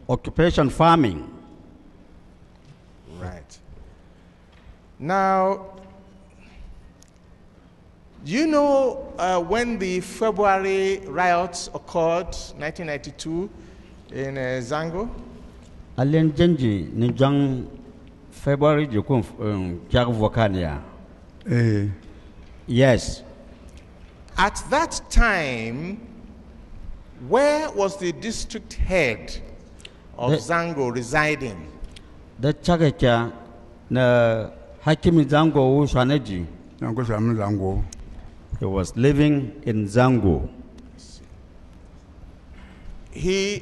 Occupation farming. Right. Now, do you know when the February riots occurred, 1992, in Zango? Alien Genji, Nijang February, Jakvokania. Yes. At that time, where was the district head of Zango residing? The Chagacha, the Hakimi Zango Ushaneji. Zango. He was living in Zango. Is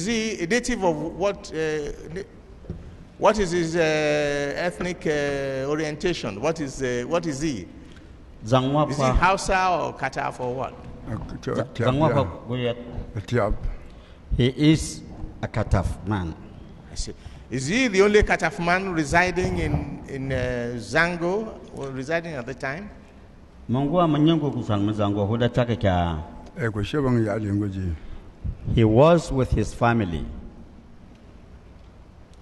he a native of what? What is his ethnic orientation? What is he? Zango. Is he Hausa or Kataf or what? He is a Kataf man. I see. Is he the only Kataf man residing in Zango, or residing at the time? He was with his family.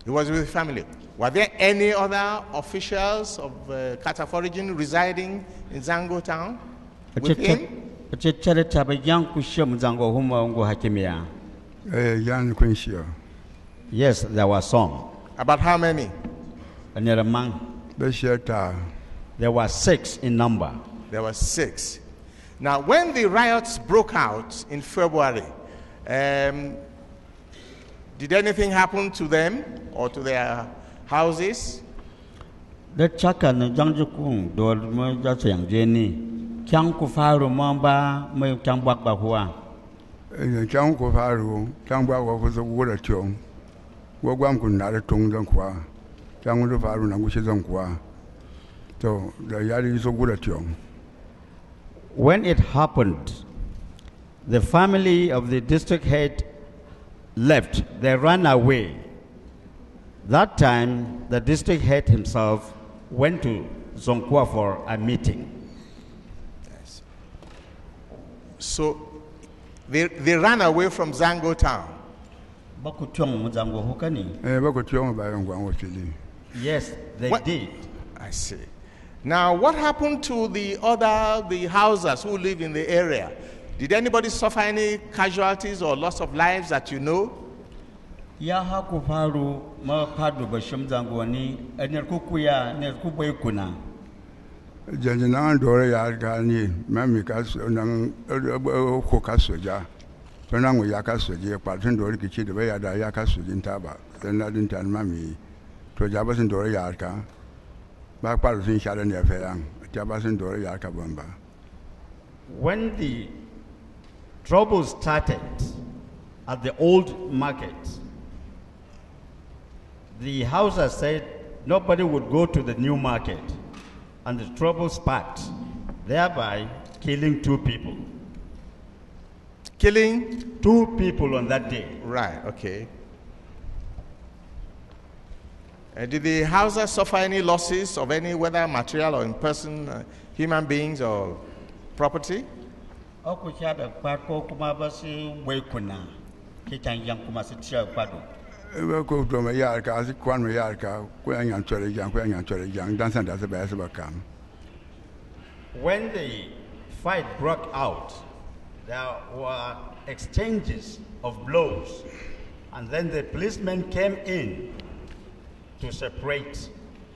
He was with his family. Were there any other officials of Kataf origin residing in Zango town with him? Yes, there were some. About how many? There were 6 in number. There were 6. Now, when the riots broke out in February, did anything happen to them or to their houses? The chaka na jangjukung do mo ja yang jeni kyang ku faru mamba mo kyang bak ba huwa kyang ku faru kyang ba wa fu wo da tiong wo gwam kun na da tong zan kwa kyang wo faru na gu shi zan kwa to da yari so gu da tiong. When it happened, the family of the district head left. They ran away. That time, the district head himself went to Zonkwa for a meeting. Yes. So they ran away from Zango town. Yes, they did. I see. Now, what happened to the houses who live in the area? Did anybody suffer any casualties or loss of lives that you know? Ya haku faru ma padu bashim zangoni ener kukuya ner kuboy kuna. Janjana ndore ya gani mami kas nang ko kasoja. Tona ngo ya kasoje pa ndore kichi de ya da ya kasoje ntaba. Tena din tan mami to jaba ndore ya ka. Ba pa sin sha ne fe yang. Jaba ndore ya ka bomba. When the trouble started at the old market, the houses said nobody would go to the new market, and the trouble sparked, thereby killing 2 people. Killing 2 people on that day. Right, okay. Did the houses suffer any losses of any, whether material or in person, human beings or property? When the fight broke out, there were exchanges of blows, and then the policemen came in to separate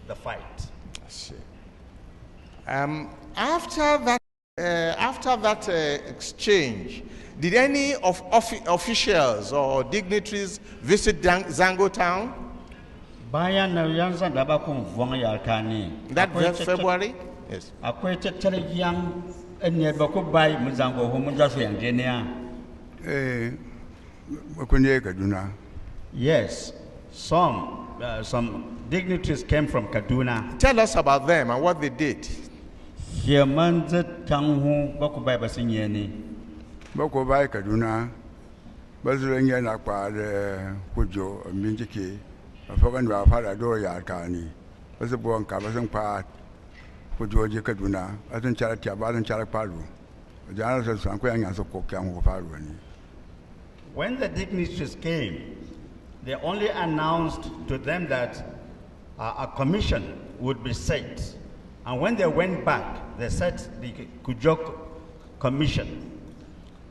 the fight. After that exchange, did any of officials or dignitaries visit Zango town? That February? Yes. Yes, some dignitaries came from Kaduna. Tell us about them and what they did. Boko bai Kaduna bazuranya na kwa kujo minjiki afokan wa fara do ya kani bazu bon ka bazun pa kujo je Kaduna azun chara tia bazun chara palu jana se san ko anya so ko kyan ko faru ni. When the dignitaries came, they only announced to them that a commission would be set. And when they went back, they set the Kujok Commission,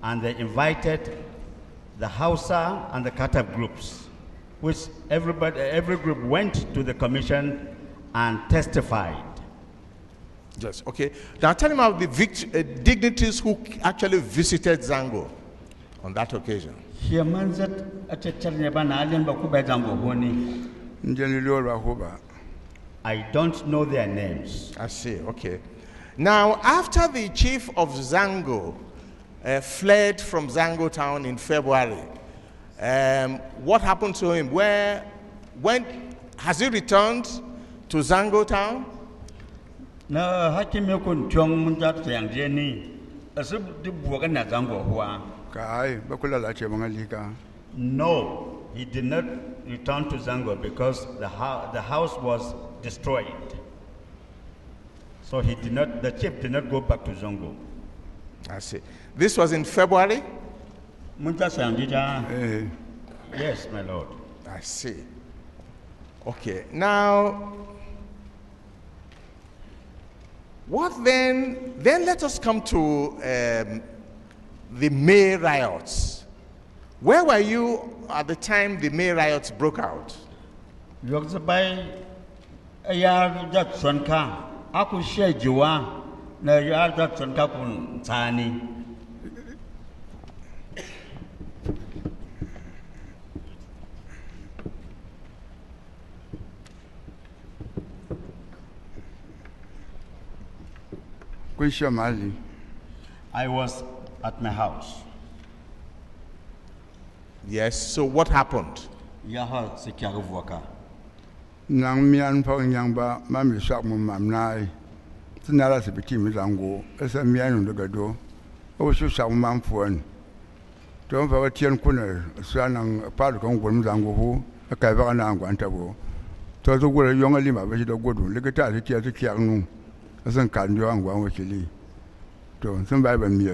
and they invited the Hausa and the Kataf groups, which every group went to the commission and testified. Yes, okay. Now tell him about the dignitaries who actually visited Zango on that occasion. I don't know their names. I see, okay. Now, after the chief of Zango fled from Zango town in February, what happened to him? When has he returned to Zango town? Na hakimi kun tiong munjat yang jeni asub di bukan na Zango hua. Kai bakula la che mangalika. No, he did not return to Zango because the house was destroyed. So the chief did not go back to Zango. I see. This was in February? Yes, my lord. I see. Okay. Now, what then let us come to the May riots. Where were you at the time the May riots broke out? Aku share jiwa na yarda tsanka kun tsani. I was at my house. Yes, so what happened? Yaha sekiaruvuaka. Nang mian pa nyang ba mami sak mo mamnai tinara se biti mi Zango esa mian ndo gado o su sak mam fuan to fa tien kuna sanang pa do kon gol Zango hu ka ba na ngwanta bo to zo gol yonga lima ba do godu le ta ti ti kiang nu asan kan yo angwa wo chili to san ba ba mi.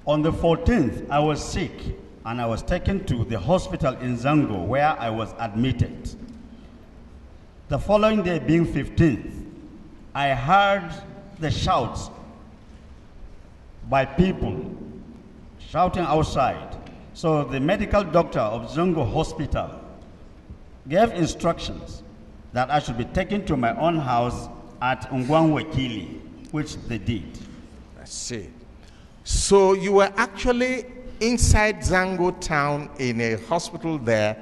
On the 14th, I was sick and I was taken to the hospital in Zango where I was admitted. The following day, being 15th, I heard the shouts by people shouting outside. So the medical doctor of Zango Hospital gave instructions that I should be taken to my own house at Ungwangwekili, which they did. I see. So you were actually inside Zango town in a hospital there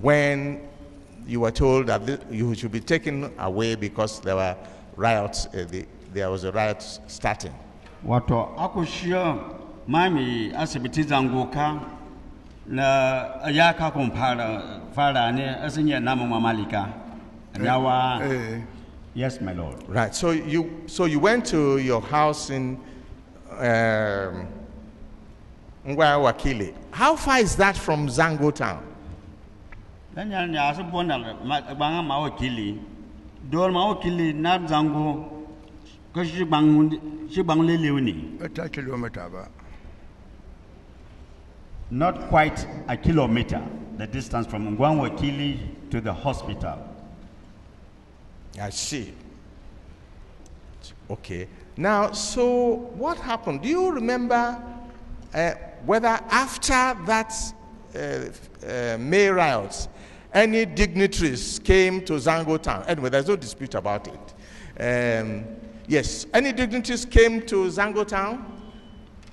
when you were told that you should be taken away because there were riots, there was a riot starting. Wato akushia mami asibiti Zango ka na ayaka kumpara ne asinya namu mamalika. Nawa. Yes, my lord. Right. So you went to your house in Wakili. How far is that from Zango town? Not quite a kilometer, the distance from Wakili to the hospital. I see. Okay. Now, so what happened? Do you remember whether after that May riots, any dignitaries came to Zango town? Anyway, there's no dispute about it. Yes, any dignitaries came to Zango town?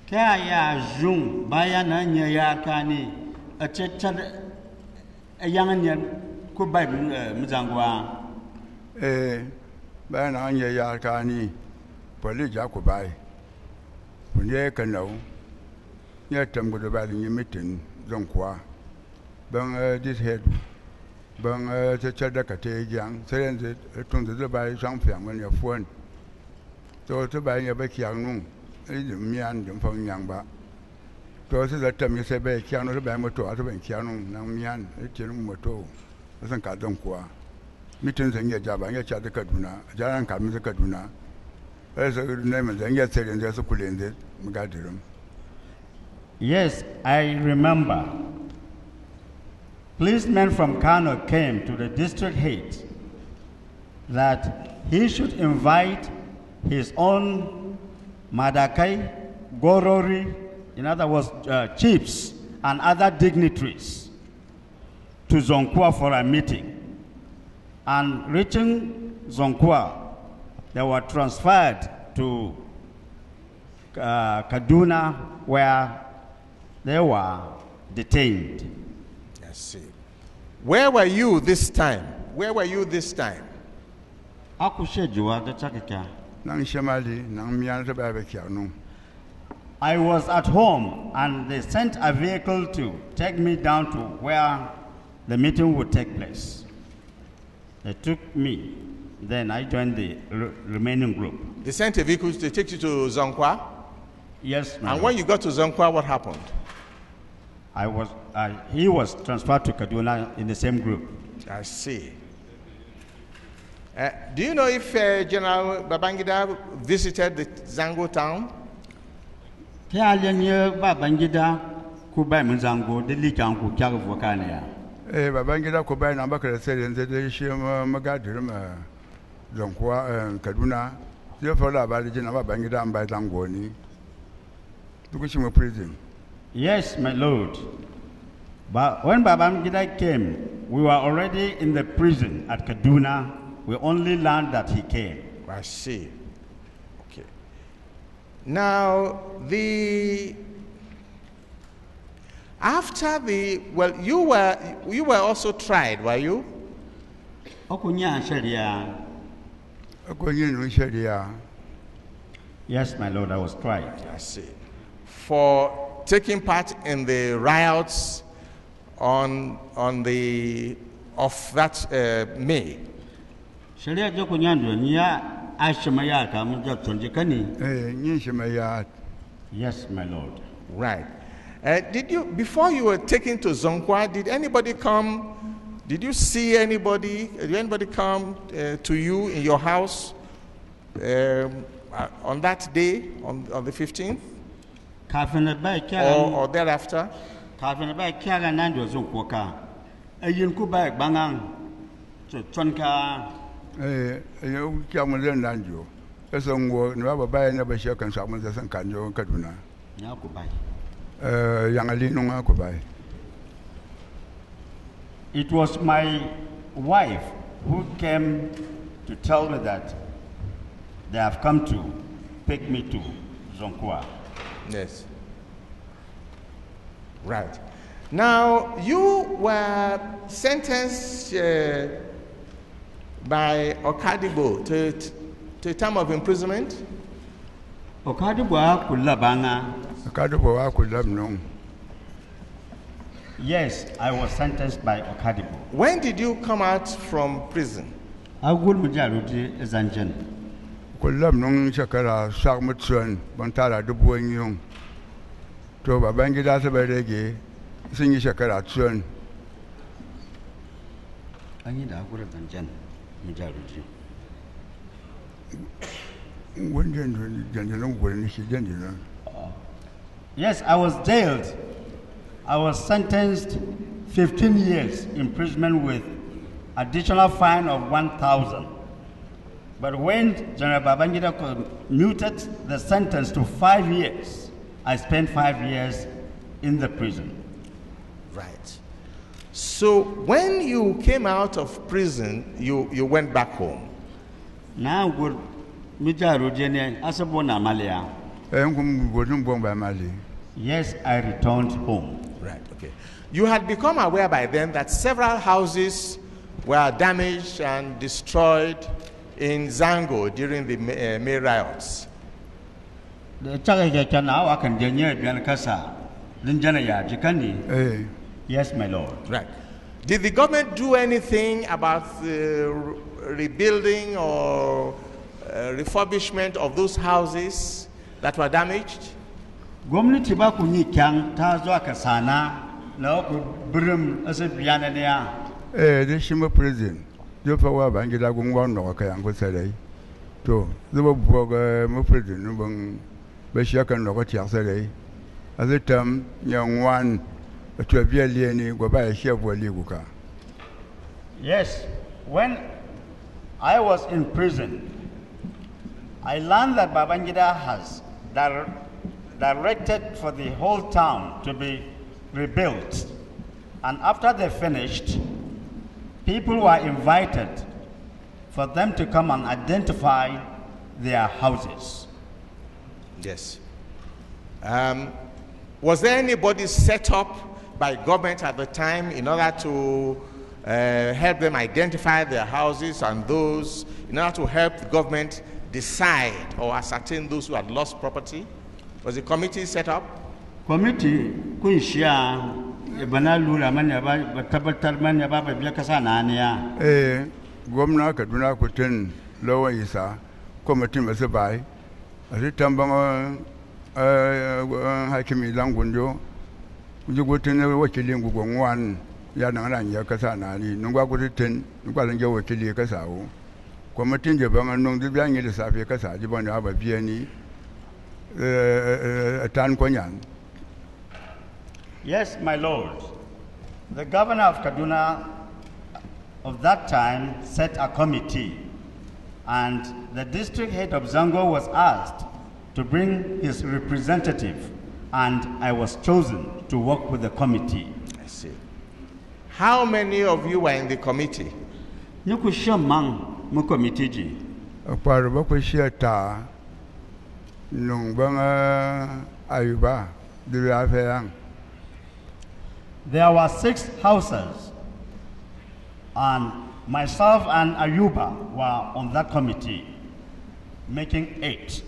Kaya Jung, Bayana Nyakani, a church, a young Kubai Mzangwa. Bayana Nyakani. Poli Jacobai. When ye can know, yet I'm going to buy the meeting, Zonkwa. Bang this head, bang the Chadakate young, saying that to the by something when you're phone. So to buy your back young, me and them from young ba. To that time you say, Kiano, the Bamoto, out of Kiano, Namian, Moto, doesn't cut Zonkwa. Meetings in your job and your Chadakaduna, Jaran Kamisa Kaduna. As a name and then get and just put in the Magadirum. Yes, I remember. Policemen from Kano came to the district head that he should invite his own Madakai, Gorori, in other words, chiefs and other dignitaries to Zonkwa for a meeting. And reaching Zonkwa, they were transferred to KADUNA, where they were detained. I see. Where were you this time? Where were you this time? I was at home, and they sent a vehicle to take me down to where the meeting would take place. They took me. Then I joined the remaining group. They sent a vehicle to take you to Zonkwa? Yes, ma'am. And when you got to Zonkwa, what happened? He was transferred to Kaduna in the same group. I see. Do you know if General Babangida visited the Zango town? Babangida Kubai Nambaka said in the Magadirum, Zonkwa, Kaduna, therefore about the General Babangida and by Zangoni. To which you prison. Yes, my lord. But when Babangida came, we were already in the prison at Kaduna. We only learned that he came. I see. Okay. Now, after you were also tried, were you? Yes, my lord, I was tried. I see. For taking part in the riots of that May. Yes, my lord. Right. Before you were taken to Zonkwa, did anybody come? Did you see anybody? Did anybody come to you in your house on that day, on the 15th? Or thereafter? It was my wife who came to tell me that they have come to pick me to Zonkwa. Yes. Right. Now, you were sentenced by Okadibo to a term of imprisonment? Yes, I was sentenced by Okadibo. When did you come out from prison? Zangon. To Babangida Sabarege, sing Shakara Tsun. I need a good Zangon majority. Yes, I was jailed. I was sentenced 15 years imprisonment with additional fine of 1,000. But when General Babangida commuted the sentence to 5 years, I spent 5 years in the prison. Right. So when you came out of prison, you went back home. Now good. Yes, I returned home. Right, okay. You had become aware by then that several houses were damaged and destroyed in Zango during the May riots. Yes, my lord. Right. Did the government do anything about rebuilding or refurbishment of those houses that were damaged? The Shima prison. You for Bangida Gungwan or Kayango Saday. to zuba buga mafridin nubang bashiyakan lokati aksare azitam yang to be alieni go ba share boli guka. Yes, when I was in prison, I learned that Babangida has directed for the whole town to be rebuilt. And after they finished, people were invited for them to come and identify their houses. Yes. Was there anybody set up by government at the time in order to help them identify their houses and those, in order to help the government decide or ascertain those who had lost property? Was a committee set up? Committee kunshia banalula manya ba tabatar manya ba biya kasa na aniya. Gwamna Kaduna kutin lawan isa committee masu bai a tambang hakimi langunjo kujugutin wakilin gugongwan ya nan ya kasa na ni nungwa kutin nungwa lanje wakili kasa wo committee je ban nung du biya ngi safi kasa ji ban ba biya ni tan konyan. Yes, my lord. The governor of Kaduna of that time set a committee, and the district head of Zango was asked to bring his representative, and I was chosen to work with the committee. I see. How many of you were in the committee? Par bakwishia nung banga ayuba de. There were 6 houses, and myself and Ayuba were on that committee, making 8.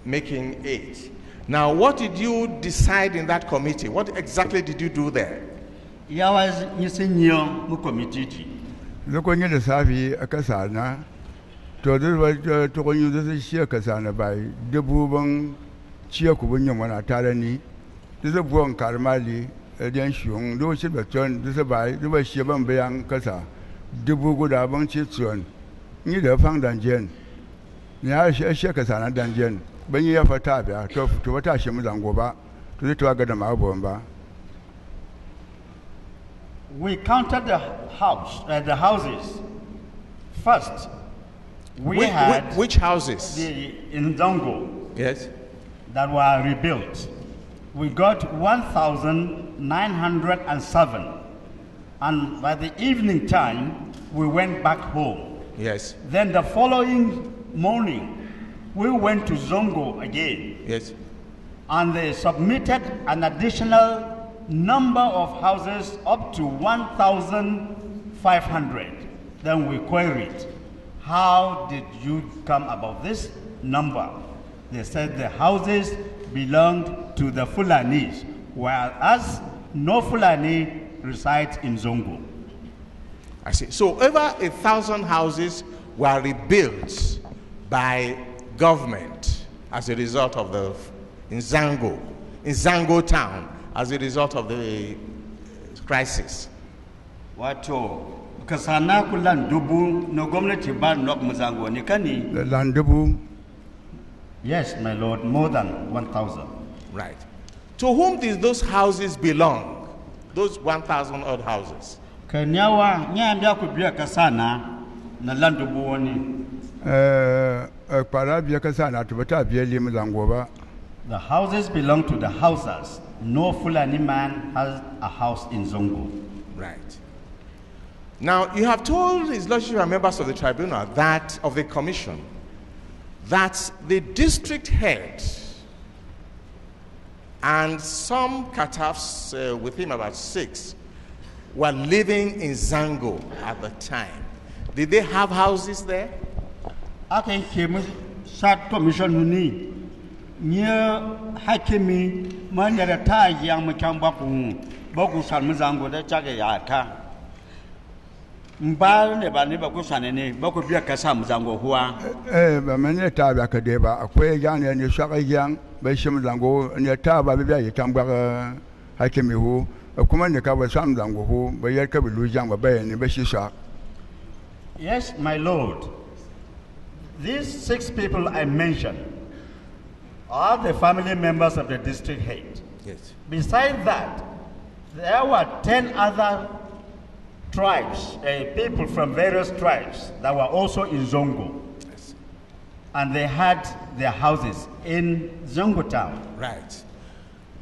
Making 8. Now, what did you decide in that committee? What exactly did you do there? Lokonya the Savi Akasana, to the Tokonyu the Shia Kasana by Debubang Chiakubunyam Atarani, this is a Buon Karmali. Then shung do ship a turn this by the way Shiban Bayang Kasa, Dubu good abang chitson. Neither found dungeon. Nia Shakasana dungeon, when you have a tabia, to what I shall go back to the Twagadam Albomba. We counted the houses. First, we had which houses? In Zango. Yes. That were rebuilt. We got 1,907, and by the evening time, we went back home. Yes. Then the following morning, we went to Zango again. Yes. And they submitted an additional number of houses up to 1,500. Then we queried, how did you come about this number? They said the houses belonged to the Fulanis, whereas no Fulani resides in Zango. I see. So over 1,000 houses were rebuilt by government as a result of in Zango town, as a result of the crisis. Wato kasana kulan dubu no gwamnati ba nok muzango ni kani. The land dubu. Yes, my lord, more than 1,000. Right. To whom did those houses belong? Those 1,000 odd houses. Kanyawa nyambia kubia kasana na land dubu woni. Parabia kasana tubata bieli muzango. The houses belong to the houses. No Fulani man has a house in Zango. Right. Now, you have told His Lordship and members of the tribunal that, of the commission, that the district head and some Katafs, with him about 6, were living in Zango at the time. Did they have houses there? I can came short commission ni near Hakimi Mandarata Yang Makambaku Boku Salmuzango de Chagayaka. Mbal neba neba kusanene boko bia kasam Zango hua. Many tab akadeba, a quay young and you shaka young, by Shim Zango, and your tab abia Tamba Hakimi who, a command cover some Zango who, by Yakabu Lujang Bay and the Beshi shop. Yes, my lord. These 6 people I mentioned are the family members of the district head. Yes. Besides that, there were 10 other tribes, people from various tribes that were also in Zango. Yes. And they had their houses in Zango town. Right.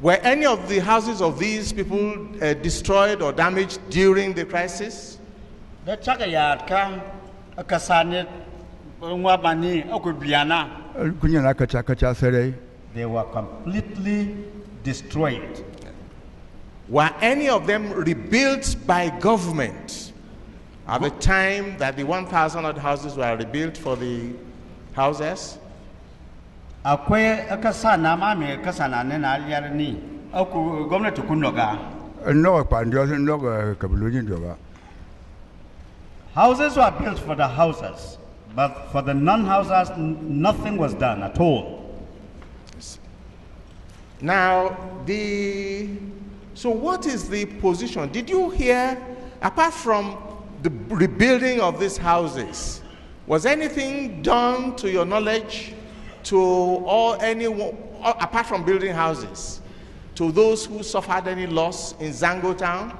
Were any of the houses of these people destroyed or damaged during the crisis? The Chagayat Kang, Akasanet, Wabani, Okubiana, kunya na kacha sere they were completely destroyed. Were any of them rebuilt by government at the time that the 1,000 odd houses were rebuilt for the houses? Akwai akasana mami akasana nena aliyarni aku gwamnati kunoga. no pandio no kabuluji doba Houses were built for the houses, but for the non-houses, nothing was done at all. Now, so what is the position? Did you hear, apart from the rebuilding of these houses, was anything done to your knowledge apart from building houses, to those who suffered any loss in Zango town?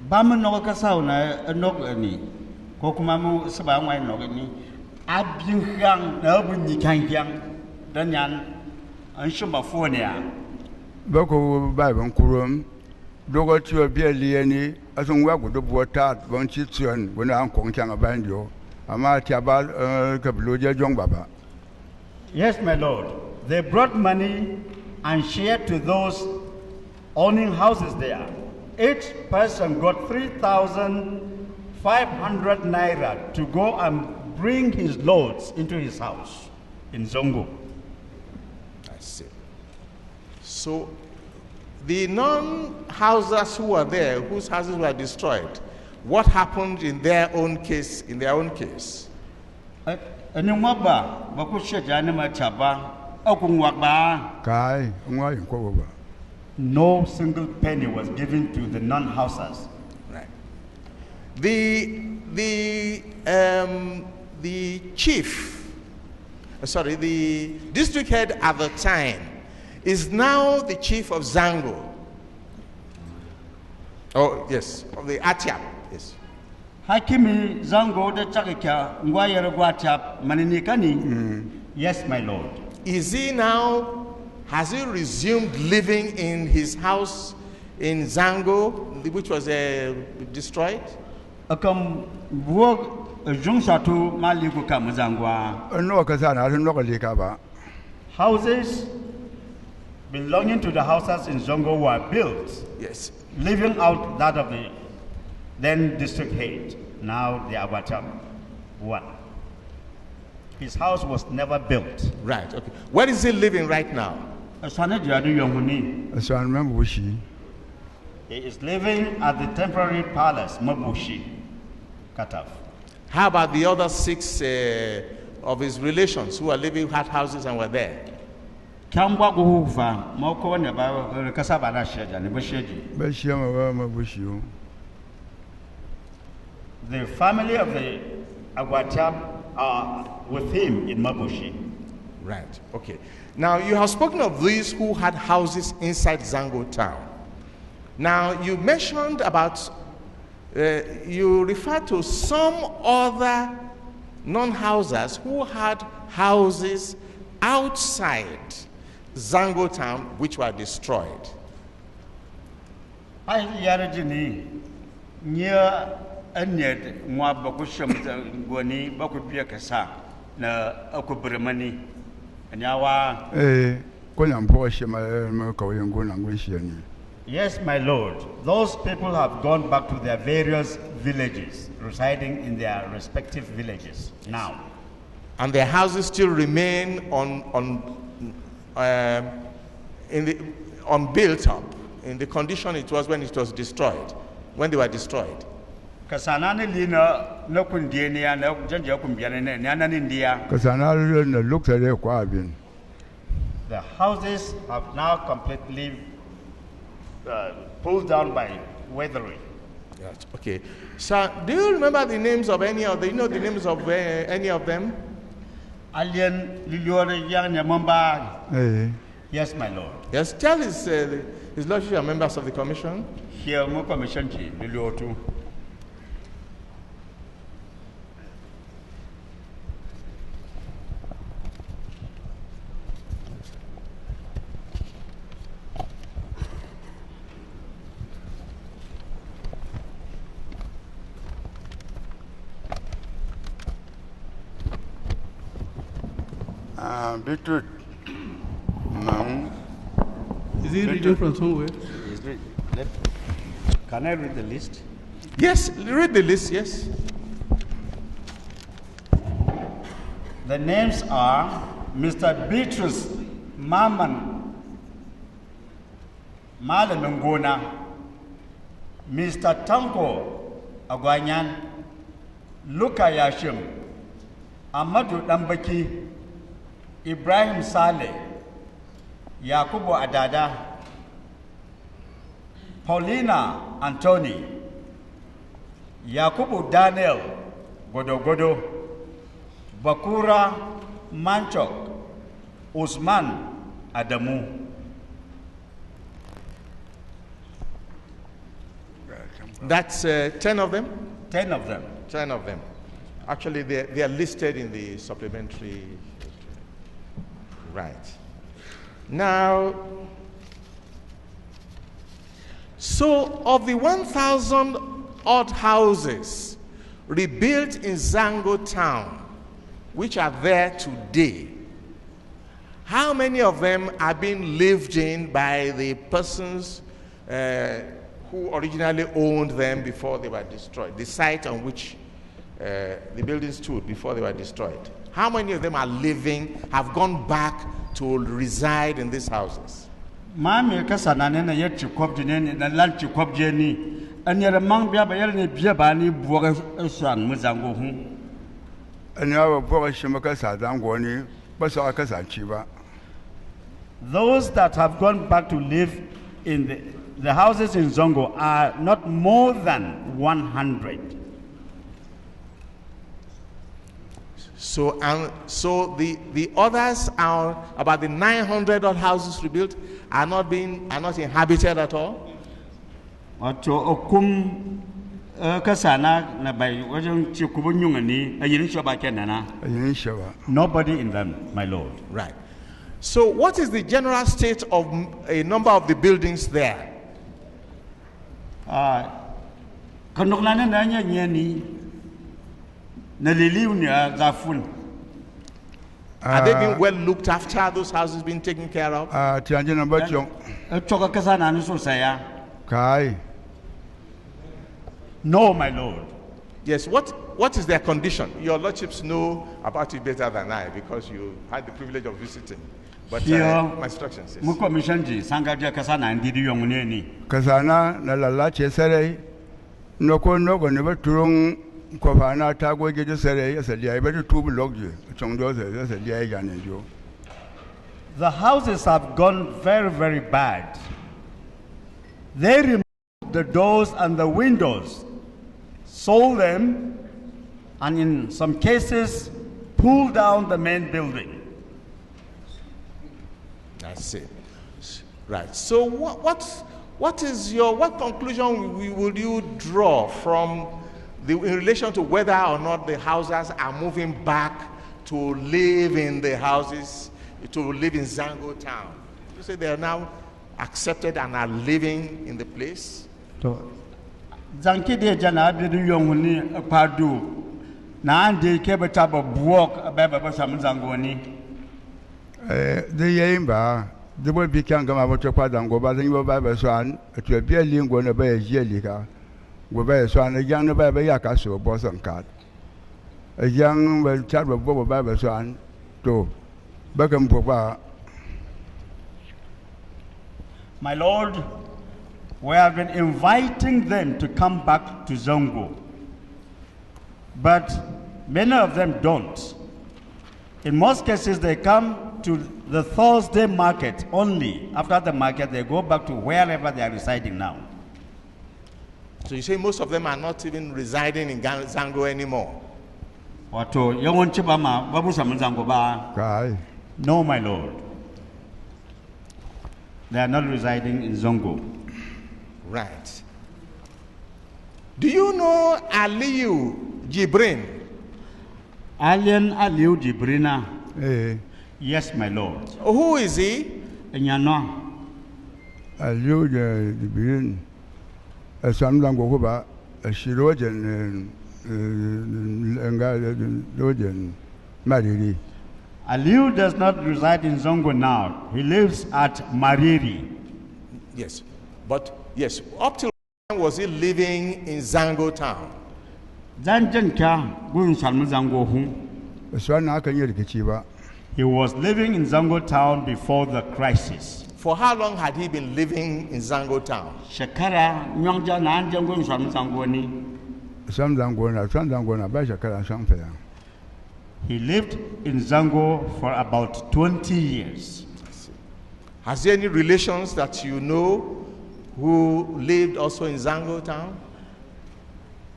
Bamu noga kasau na noga ni, kokumamu sebangwai noga ni, abyuhang na bunyikangyang danyan anshuma fonia. bako ba ban kurum dogo tiyo bia lieni asun wa gudu bota bon chi tsuan gona an kong changa banjo ama tiaba kabuluji jong baba. Yes, my lord. They brought money and shared to those owning houses there. Each person got 3,500 naira to go and bring his loads into his house in Zango. I see. So the non-housers who were there, whose houses were destroyed, what happened in their own case? Kai ngwa yin ko baba. No single penny was given to the non-housers. Right. The district head at the time is now the chief of Zango. Oh yes, of the Atiap. Yes. Hakimi Zango de Chakika Ngwayere Gwatiap Maninikani. Yes, my lord. Has he resumed living in his house in Zango, which was destroyed? Akam work Jungsatu Maliku Kamuzangwa. No kasana no lika ba. Houses belonging to the houses in Zango were built. Yes. Leaving out that of the then district head, now the Abatam one. His house was never built. Right, okay. Where is he living right now? So I remember Bushi. He is living at the temporary palace, Mabushi, Kataf. How about the other 6 of his relations who had houses and were there? The family of the Agwatiab are with him in Mabushi. Right, okay. Now, you have spoken of these who had houses inside Zango town. Now, you mentioned about, you referred to some other non-housers who had houses outside Zango town which were destroyed. Yes, my lord. Those people have gone back to their various villages, residing in their respective villages now. And their houses still remain unbuilt up in the condition it was when it was destroyed, when they were destroyed. The houses have now completely pulled down by weathering. Yes, okay. So, do you remember the names of any of the names of any of them? Alien Liliore Yang Yamamba. Yes, my lord. Yes, tell his lordship and members of the commission. Here, more commission, Liliotu. Beetroot. Is he reading from somewhere? Can I read the list? Yes, read the list, yes. The names are Mr. Beatrice Maman Malemengona, Mr. Tanko Agwanyan, Luka Yashim, Amadou Dambaki, Ibrahim Saleh, Yakubu Adada, Paulina Anthony, Yakubu Daniel Godogodo, Bakura Manchok, Usman Adamu. That's 10 of them? 10 of them. 10 of them. Actually, they are listed in the supplementary. Right. Now, so of the 1,000 odd houses rebuilt in Zango town, which are there today, how many of them are being lived in by the persons who originally owned them before they were destroyed, the site on which the building stood before they were destroyed? How many of them are living, have gone back to reside in these houses? Mami kasana na yet chikop jene na lan chikop jeni anyere mang bia ba yere ne bia ba ni buoga swan muzango hu Anya buoga shimaka sa Zango ni basa ka sa chiba. Those that have gone back to live in the houses in Zango are not more than 100. So the others are about the 900 odd houses rebuilt are not inhabited at all. Wato okum kasana na bai wajen chikubun yungani ayin shoba kenana. Nobody in them, my lord. Right. So what is the general state of a number of the buildings there? Kandoklana na nyeni. Are they being well looked after? Those houses being taken care of? No, my lord. Yes, what is their condition? Your lordships know about it better than I because you had the privilege of visiting. But my instructions is. Kasana na lala chesere noko never turung kofana tago geje sere yasalia better tubu logje chongdo yasalia yanejo. The houses have gone very, very bad. They removed the doors and the windows, sold them, and in some cases, pulled down the main building. That's it. Right. So what conclusion would you draw from in relation to whether or not the houses are moving back to live in the houses, to live in Zango town? You say they are now accepted and are living in the place? Zanki de jana bi yonguni padu na ande ke beta ba buok ba ba sam Zango ni the yemba the boy became gama boto kwa Zango ba zan ba ba so an to be lingo na ba yeli ka go ba so an yang na ba ya ka so bo san ka yang ba chat ba bo ba so an to ba kam po ba. My lord, we have been inviting them to come back to Zango, but many of them don't. In most cases, they come to the Thursday market only. After the market, they go back to wherever they are residing now. So you say most of them are not even residing in Zango anymore? Wato yawanci ba ma babu samun zango ba. Kai. No, my lord. They are not residing in Zango. Right. Do you know Aliyu Jibrin? Alien Aliu Jibrina. Eh. Yes, my lord. Who is he? Enyano. Aliu de Birin. Sam Zango ba. Shirojen Lojen Mariri. Aliu does not reside in Zango now. He lives at Mariri. Yes. But yes, up till when was he living in Zango town? Zanjenka gun salmu Zango hu. Swana kan yi rikici ba. He was living in Zango town before the crisis. For how long had he been living in Zango town? Shekara nyongja na anje gun salmu Zango ni. Sam Zango na ba shekara san fa ya. He lived in Zango for about 20 years. Has there any relations that you know who lived also in Zango town?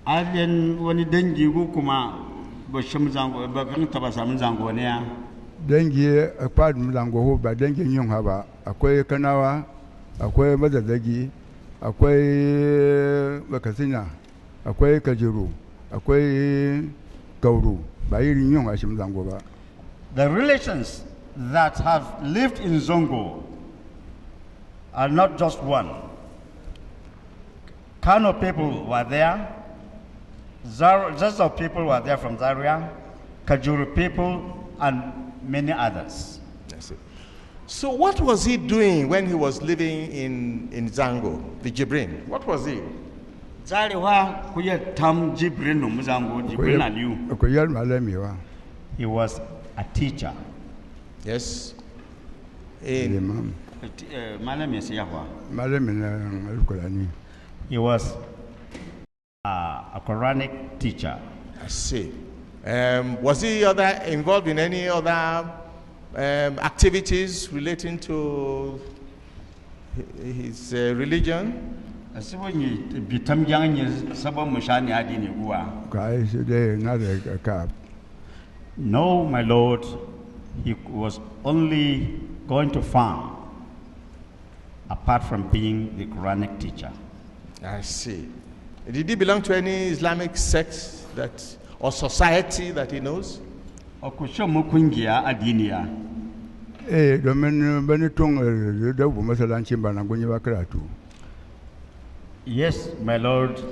Alien wani dangi gu kuma bashim Zango ba kan taba samun Zango ne ya. Dangi akwai Zango ho ba dangin yin ha ba. Akwai Kanawa, akwai Mazazagi, akwai Bakasina, akwai Kajiru, akwai Gauru. The relations that have lived in Zango are not just one. Kano people were there, Zazzau people were there from Zaria, Kajuru people, and many others. That's it. So what was he doing when he was living in Zango, the Jibrin? What was he? He was a teacher. Yes. He was a Quranic teacher. I see. Was he involved in any other activities relating to his religion? No, my lord, he was only going to farm apart from being the Quranic teacher. I see. Did he belong to any Islamic sect or society that he knows? Yes, my lord,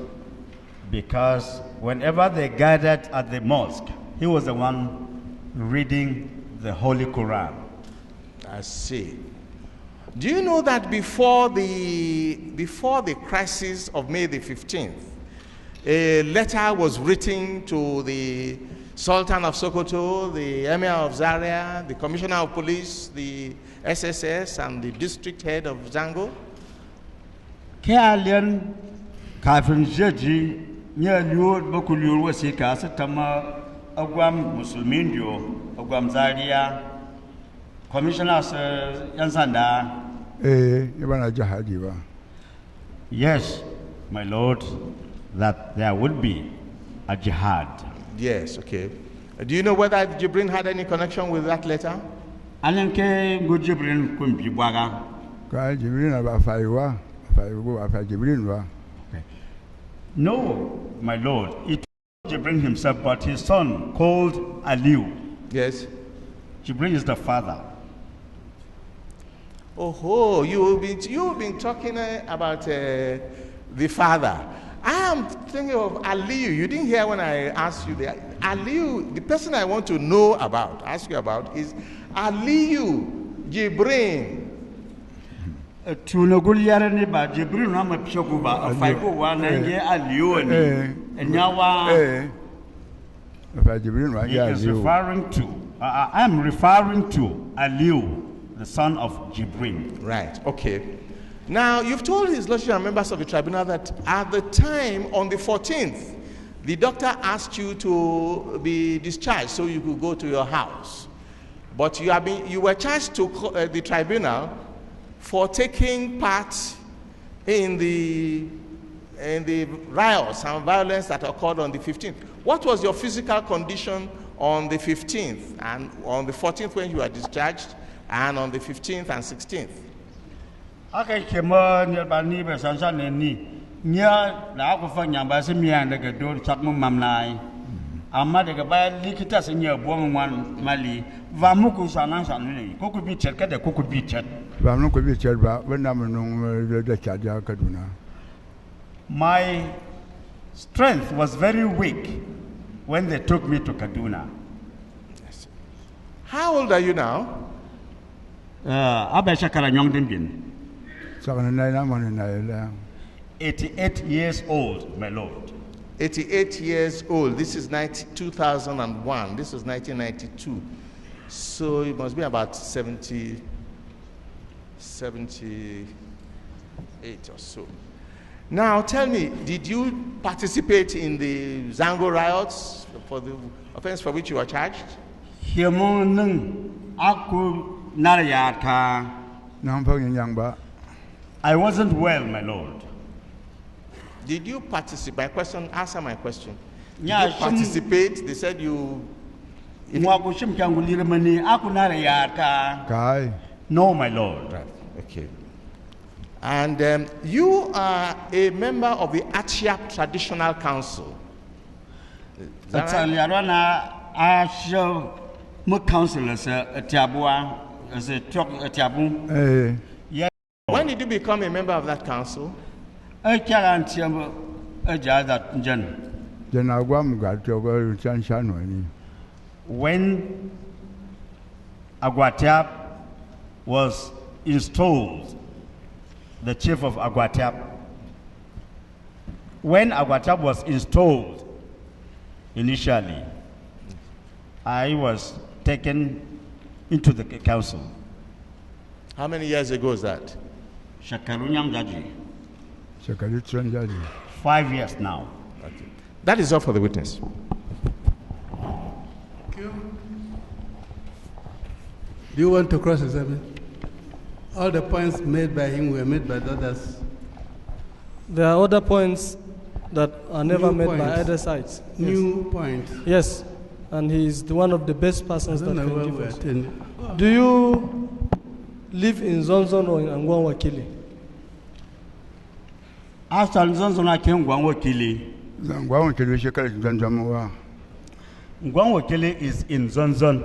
because whenever they gathered at the mosque, he was the one reading the Holy Quran. I see. Do you know that before the crisis of May the 15th, a letter was written to the Sultan of Sokoto, the Emir of Zaria, the Commissioner of Police, the SSS, and the district head of Zango? Kalian kafin jeji nya liyo bakuliyo wasika satama agwam musulmin dio agwam Zaria commissioners yansanda yabana jihadi ba. Yes, my lord, that there would be a jihad. Yes, okay. Do you know whether Jibrin had any connection with that letter? Alenke go Jibrin kumbi bwaga. Ka Jibrin aba faiwa. Okay. No, my lord, it was Jibrin himself, but his son called Aliu. Yes. Jibrin is the father. Oh, you've been talking about the father. I am thinking of Aliu. You didn't hear when I asked you that. Aliu, the person I want to know about, ask you about, is Aliu Jibrin. Tunagul yarani ba Jibrin na mapshoku ba afaigo wa na ye Aliu ni enyawa. He is referring to. I am referring to Aliu, the son of Jibrin. Right. Okay. Now you've told His Lordship and members of the tribunal that at the time on the 14th, the doctor asked you to be discharged so you could go to your house, but you were charged to the tribunal for taking part in the riots and violence that occurred on the 15th. What was your physical condition on the 15th and on the 14th when you were discharged, and on the 15th and 16th? Okay, kemo nyabani besansa neni nya na aku fa nyamba se mian de do chakmu mamnai amma de ba likita se nya bo mwan mali va muku sanan sanuni koku bi chet kada koku bi chet va muku bi chet ba wenam nung de chaja Kaduna. My strength was very weak when they took me to Kaduna. How old are you now? Abesha kara nyong dimbin. 88 years old, my lord. 88 years old. This is 2001. This was 1992. So it must be about 78 or so. Now tell me, did you participate in the Zango riots for the offense for which you were charged? I wasn't well, my lord. Did you participate? Answer my question. Did you participate? They said you... No, my lord. Right. Okay. And you are a member of the Achiap Traditional Council. That's right? When did you become a member of that council? When Aguatiap was installed, the chief of Aguatiap, when Aguatiap was installed initially, I was taken into the council. How many years ago is that? 5 years now. Okay. That is all for the witness. Thank you. Do you want to cross-examine? All the points made by him were made by the others. There are other points that are never made points. by either sides. New points. Yes, and he is one of the best persons that can give us. Attending. Do you live in Zangon or in Angwan Wakili? After Zangon, I came Ngwan Wakili is in Zangon.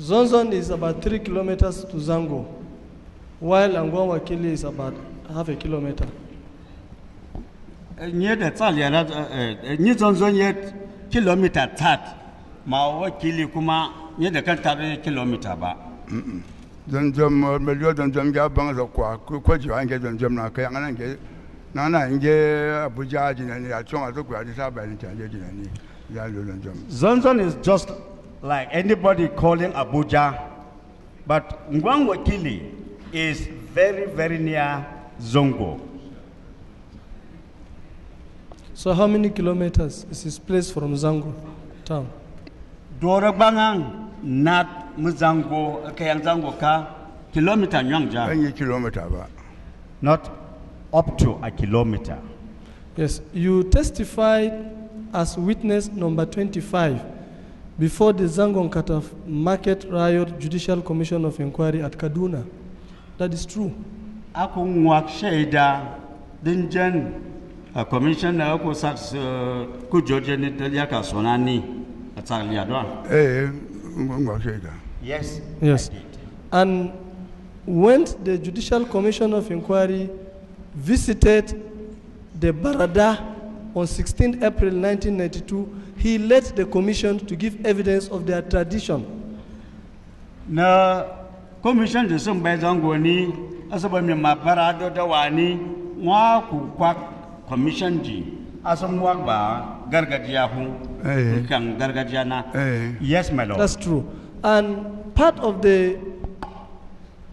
Zangon is about 3 kilometers to Zango, while Angwan Wakili is about half a kilometer. Near the Talia, New Zangon yet kilometer tat, Ma Wakili Kuma, near the Kataf kilometer ba. Zanjom, Melio, Zanjom Gabang of Quack, you and get Zanjom Naka, Nana, and Abuja, and Yachong, I took Addis Ababa and Zangon is just like anybody calling Abuja, but Ngwan Wakili is very, very near Zango. So how many kilometers is this place from Zango town? Dorabangang not Muzango, Kayang Zango ka kilometer nyangja. Any kilometer. Not up to a kilometer. Yes, you testified as witness number 25 before the Zangon Kataf Market Riot Judicial Commission of Inquiry at Kaduna. That is true. Aku ngwak sheda dinjan commissioner ko sat ku George ni yaka sonani atsalia do. Ngwak sheda. Yes. Yes. And when the Judicial Commission of Inquiry visited the Barada on 16 April 1992, he led the commission to give evidence of their tradition. Na commission de some by Zango ni asaba mi Barada dawani wa ku kwak commission ji asam wak ba gargajiya hu kan gargajiya na. Yes, my lord. That's true. And part of the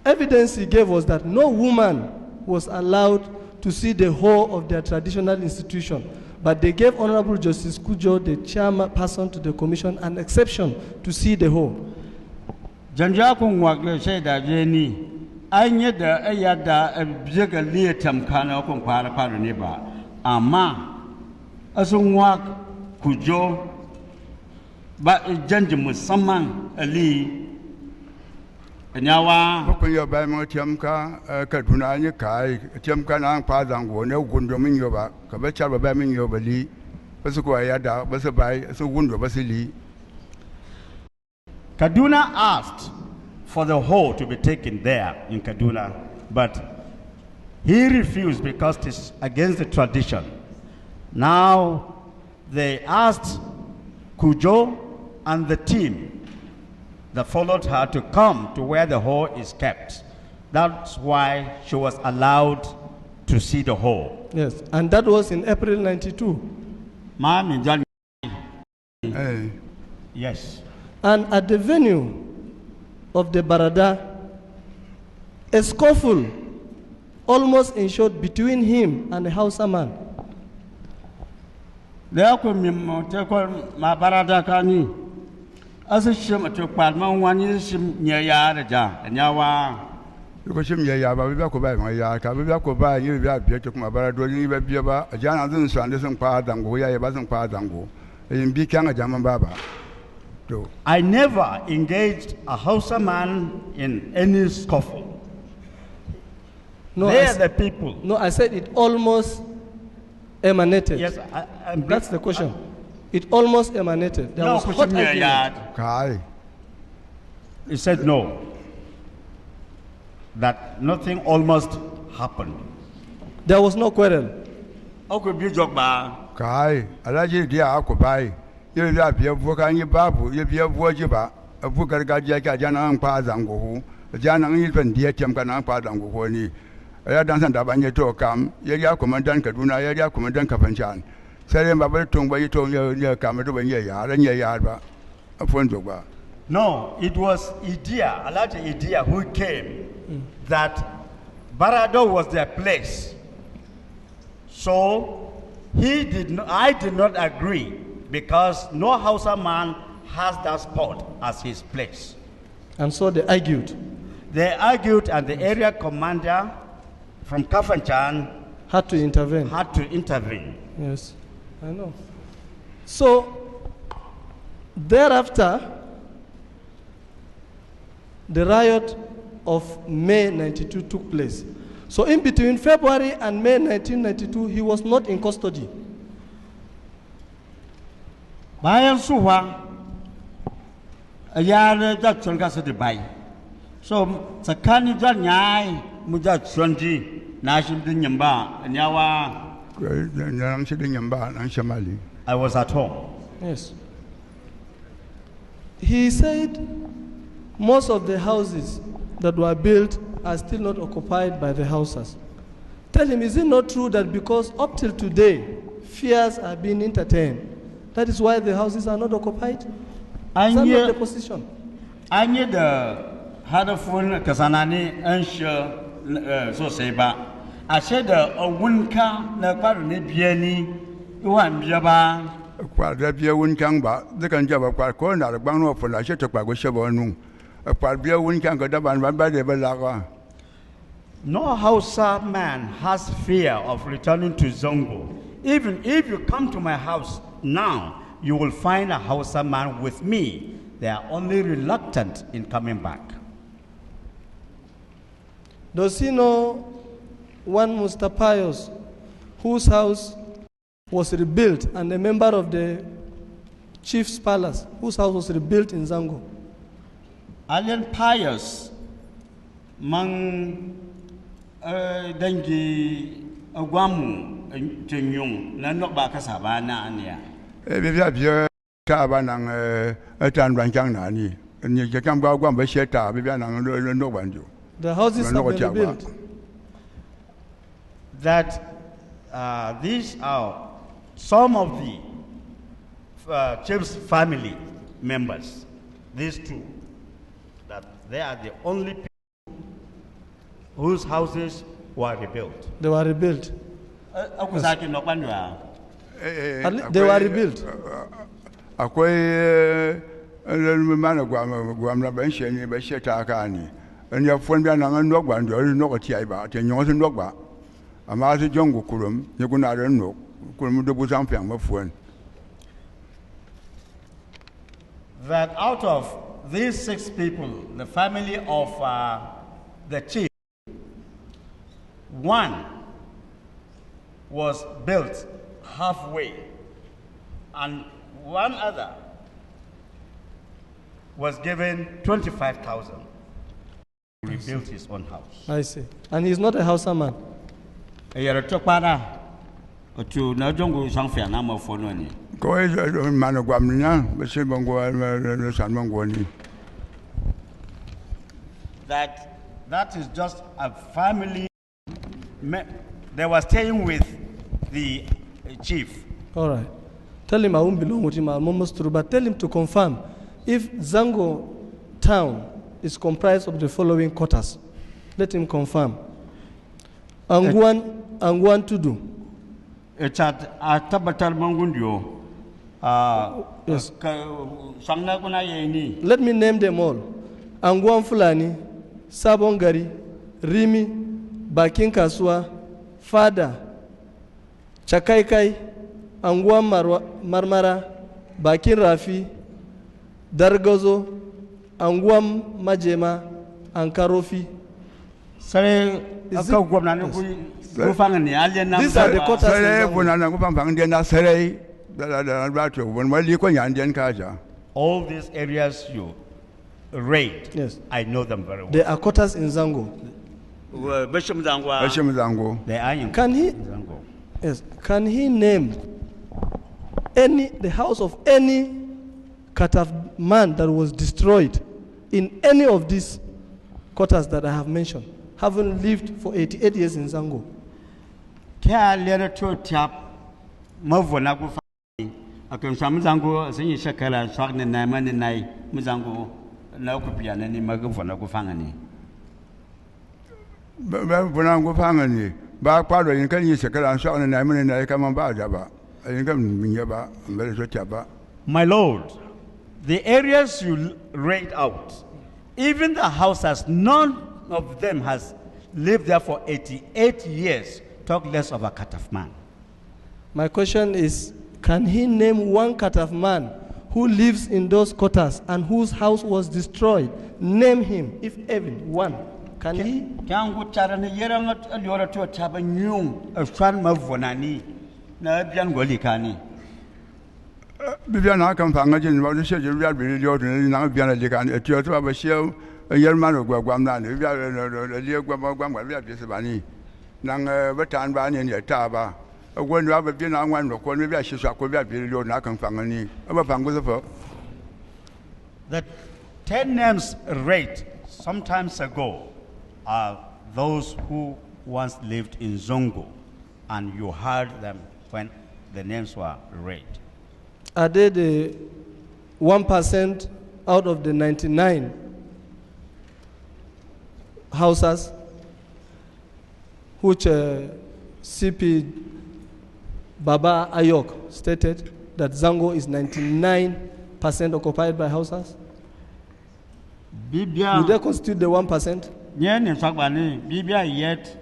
evidence he gave was that no woman was allowed to see the whole of their traditional institution. But they gave Honorable Justice Kujo, the chairperson to the commission, an exception to see the whole. Janjakung Wagler said that Jenny, I knew the Ayada a bigger liatum kana kung para neba. Ama asungwak kujo ba janjum samang ali nyawa ko yo ba mo tiam ka Kaduna ni kai tiam ka na pa Zango ne gundo min yo ba ka ba char ba min yo ba li ba su ko ya da ba su bai su gundo ba su li. Kaduna asked for the whole to be taken there in Kaduna, but he refused because it is against the tradition. Now they asked Kujo and the team that followed her to come to where the whole is kept. That's why she was allowed to see the whole. Yes, and that was in April 92. Hey. Yes. And at the venue of the Barada, a scuffle almost ensued between him and the Hausa man. Ko shim ya ba bi ko ba ma ya ka bi ko ba yi bi abi to kuma bara do ni bi ba ajana zun so ande sun pa Zango ya ba sun pa Zango yin bi kan ajaman baba to I never engaged a Hausa man in any scuffle. No, They are the people. No, I said it almost emanated. Yes, That's the question. It almost emanated. There was hot argument. kai. He said no. That nothing almost happened. There was no quarrel. Kai alaji dia ko bai ye bi abi fu kan yi babu ye bi fu ji ba fu gargajiya ka ajana an pa Zango hu ajana yi ban dia tem kana pa Zango ho ni ya dan san da ban ye to kam ye ya komandan Kaduna ye ya komandan Kafanchan sai ba ba tong ba yi to ye kam to ban ye ya ran ye ya ba afon zo ba. No, it was Idea, Alaji Idea, who came that Barado was their place. So I did not agree because no Hausa man has that spot as his place. And so they argued. They argued, and the area commander from Kafanchan Had to intervene. had to intervene. Yes, I know. So, thereafter, the riot of May 92 took place. So in between February and May 1992, he was not in custody. Bayan suwa ya da chonga su Dubai. So tsakanin jan yayi mu da chonji na shi din yamba nyawa. Nang shi din yamba nang shamali. I was at home. Yes. He said most of the houses that were built are still not occupied by the Hausas. Tell him, is it not true that because up till today, fears are being entertained, that is why the houses are not occupied? Is that not the position? Anye da hadafun kasanani anshe so sai ba. Ashe da awunka na kwaru ne biyani iwan biya ba. Kwa da biya wun kan ba dukan jaba kwa ko na da gbanu ofo la she to kwa go shebo nu. Kwa biya wun kan ko da ban ba de ba la kwa. No Hausa man has fear of returning to Zango. Even if you come to my house now, you will find a Hausa man with me. They are only reluctant in coming back. Does he know one Mustapayos whose house was rebuilt and a member of the chief's palace whose house was rebuilt in Zango? Alien Pius, mang dangi agwamu tenyung na nok ba kasaba na ania. Biya biya ka ba nang tan ran chang na ni. Ni ke kam ga gwam ba she ta biya nang no banjo. The houses have been rebuilt. That these are some of the chief's family members, these two, that they are the only people whose houses were rebuilt. They were rebuilt. They were rebuilt. Akwai mana gwam na ban she ni ba she ta ka ni. En ya fon bia na no gba ndo no ko ti ai ba te nyo so no gba. Ama se jongo kurum ni kuna ren no That out of these 6 people, the family of the chief, 1 was built halfway, and 1 other was given 25,000. He rebuilt his own house. I see. And he's not a Hausa man. That is just a family. They were staying with the chief. All right. Tell him I won't belong with him, I'm almost through, but tell him to confirm if Zango town is comprised of the following quarters. Let him confirm. Anguan Tudu. Echat atabatal mangundio. Yes. Let me name them all. Anguan Fulani, Sabongari, Rimi, Bakin Kaswa, Fada, Chakaikai, Anguan Marmara, Bakin Rafi, Dargozo, Anguam Majema, and Karofi. These are the quotas. All these areas you raid, yes, I know them very well. There are quotas in Zango. They are in Zango. Yes. Can he name the house of any Kataf man that was destroyed in any of these quarters that I have mentioned, having lived for 88 years in Zango? My Lord, the areas you raid out, even the houses, none of them has lived there for 88 years. Talk less of a Kataf man. My question is, can he name one Kataf man who lives in those quarters and whose house was destroyed? Name him, if even one. Can he? Bibiana kan fanga jin wa se je bia bi yo de na bia na je kan e tio to ba se yerma no gwam na ne bia le gwam bia bi se ba ni na ba tan ba ni ne ta ba wo ni ba bi na wan no ko ni bia se so ko bia bi yo na kan fanga ni ba fanga so fo. The 10 names read sometimes ago are those who once lived in Zango, and you heard them when the names were read. Are they the 1% out of the 99 houses which CP Baba Ayok stated that Zango is 99% occupied by houses? Would they constitute the 1%? Yeah, in fact, Bibia yet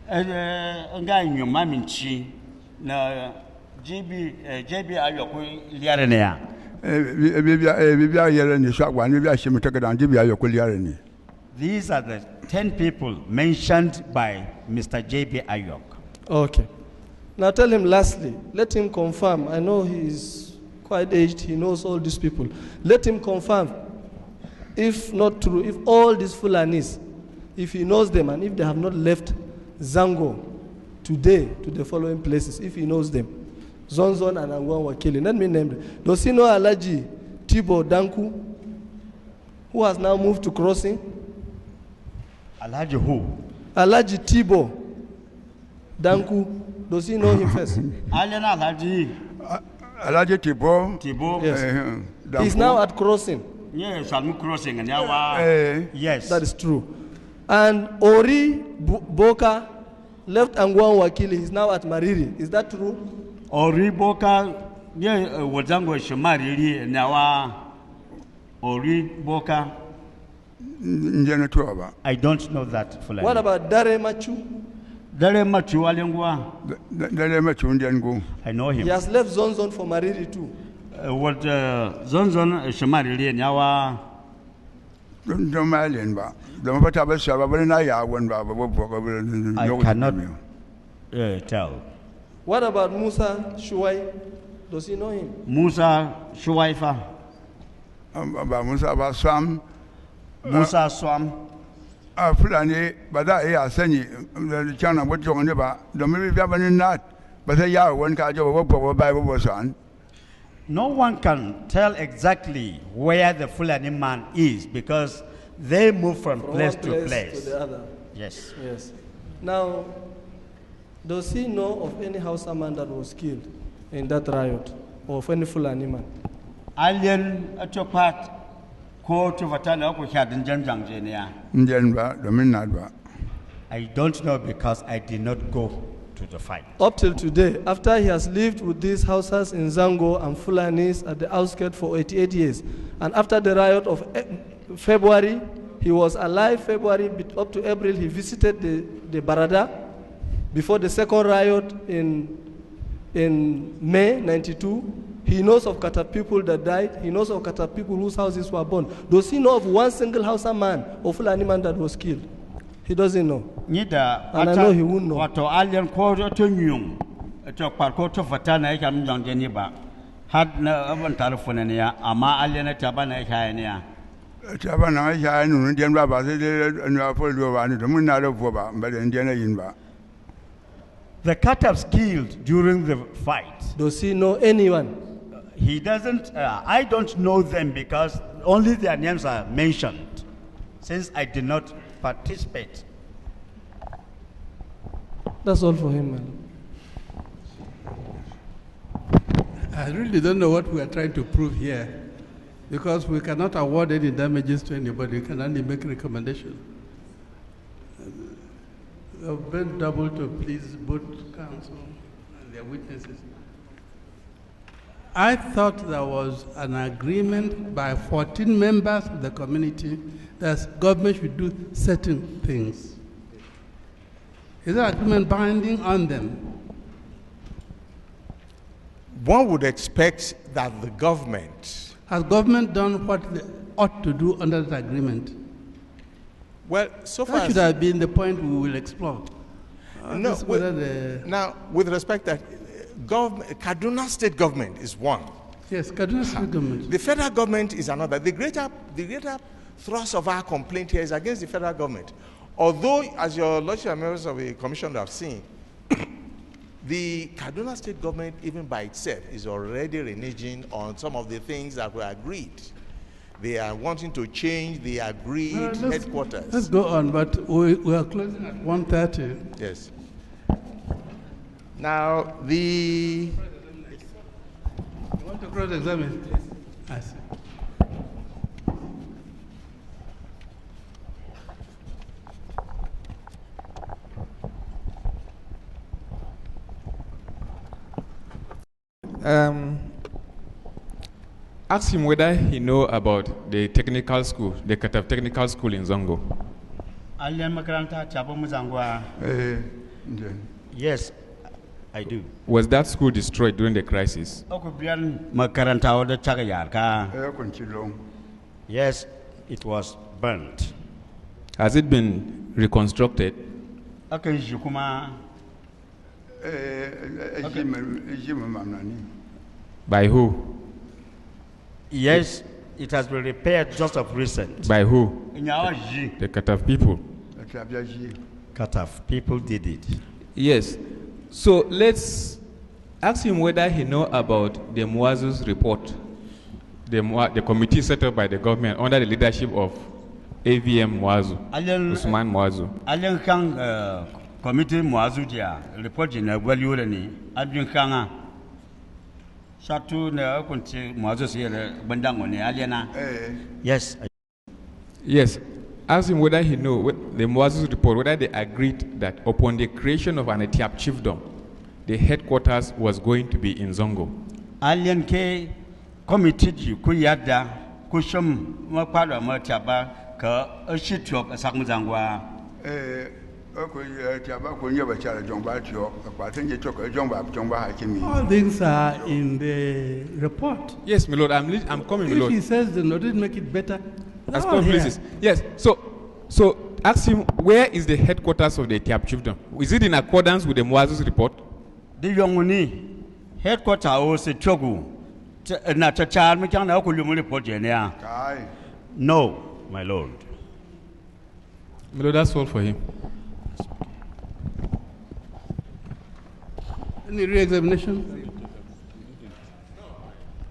a guy in your maminchi na JB Ayoko Liarenea. Bibia Yereni Shakwan, maybe I should take it on JB Ayoko Liareni. These are the 10 people mentioned by Mr. JB Ayok. Okay. Now tell him lastly, let him confirm. I know he is quite aged, he knows all these people. Let him confirm, if not true, if all these Fulanis, if he knows them and if they have not left Zango today to the following places, if he knows them. Zonzon and Angwan were killing. Let me name them. Does he know Alaji Tibo Danku, who has now moved to Crossing? Alaji who? Alaji Tibo Danku. Does he know him first? Alaji Tibo. Yes. He's now at Crossing. Yes, I'm crossing and now. Yes. That is true. And Ori Boka left Angwan Wakili. He's now at Mariri. Is that true? Ori Boka, yeah, Wazango Shamariri, now Ori Boka. I don't know that. What about Dare Machu? Dere machu alengwa. Dere Machundian go. I know him. He has left Zangon for Mariri too. What Zangon Shamari Nyawa. Don't Malian ba. Don't put up a shabba, but I won't I cannot tell. What about Musa Shuai? Does he know him? Musa Shuaifa. About Musa about Sam. Musa Swam. Fulani, but I send you the channel what you're on the don't maybe have any not. But they are one card over Bible was on. No one can tell exactly where the Fulani man is because they move from place one to place. to the other. Yes. Yes. Now, does he know of any Hausa man that was killed in that riot, or of any Fulani man? Alien at your part, ko to Vatana ko hadin janjang jenia. Njenba, the Minadba. I don't know because I did not go to the fight. Up till today, after he has lived with these Hausas in Zango and Fulanis at the outskirts for 88 years, and after the riot of February, he was alive February up to April, he visited the Barada before the second riot in May 92. He knows of Kataf people that died. He knows of Kataf people whose houses were burned. Does he know of one single Hausa man or Fulani man that was killed? He doesn't know. Neither. And I know he won't know. What alien ko to nyung to parko to Vatana ikam jang jeniba had no oven telephone nia ama alien tabana ikania. Chabana, I knew Indian Baba, and you are full of the Munado Boba, but Indiana Yinba. The Katafs killed during the fight. Does he know anyone? He doesn't, I don't know them because only their names are mentioned, since I did not participate. That's all for him, man. I really don't know what we are trying to prove here, because we cannot award any damages to anybody. We can only make recommendations. I've been double to please both counsel and their witnesses. I thought there was an agreement by 14 members of the community that government should do certain things. Is that agreement binding on them? One would expect that the government... Has government done what they ought to do under that agreement? Well, so far... That should have been the point we will explore. No, now, with respect that Kaduna state government is one. Yes, Kaduna state government. The federal government is another. The greater thrust of our complaint here is against the federal government. Although, as your lordship and members of the commission have seen, the Kaduna state government, even by itself, is already reneging on some of the things that were agreed. They are wanting to change the agreed headquarters. Let's go on, but we are closing at 1:30. Yes. Now, the... You want to cross-examine? I see. Ask him whether he know about the technical school, the Kataf technical school in Zango. Yes, I do. Was that school destroyed during the crisis? Yes, it was burnt. Has it been reconstructed? By who? Yes, it has been repaired just of recent. By who? The Kataf people. Kataf people did it. Yes. So let's ask him whether he know about the Mwazu's report, the committee set up by the government under the leadership of AVM Mwazu, Usman Mwazu. Alien Kang committee Mwazu dia report in a value ni adwin kanga shatu na kunti Mwazu siele bandango ni aliena. Yes. Yes. Ask him whether he know the Mwazu's report, whether they agreed that upon the creation of an Etiap chiefdom, the headquarters was going to be in Zango. Alien ke committee ji kuyada kushum makwado matiaba ka ashityo sakmuzangwa. All things are in the report. Yes, my lord, I'm coming, my If lord. he says the notice make it better, As all here. places. Yes, so ask him, where is the headquarters of the Etiap chiefdom? Is it in accordance with the Mwazu's report? The Yonguni headquarter was a chogu. Not a child, me can't report. No, my lord. My lord, that's all for him. Any re-examination?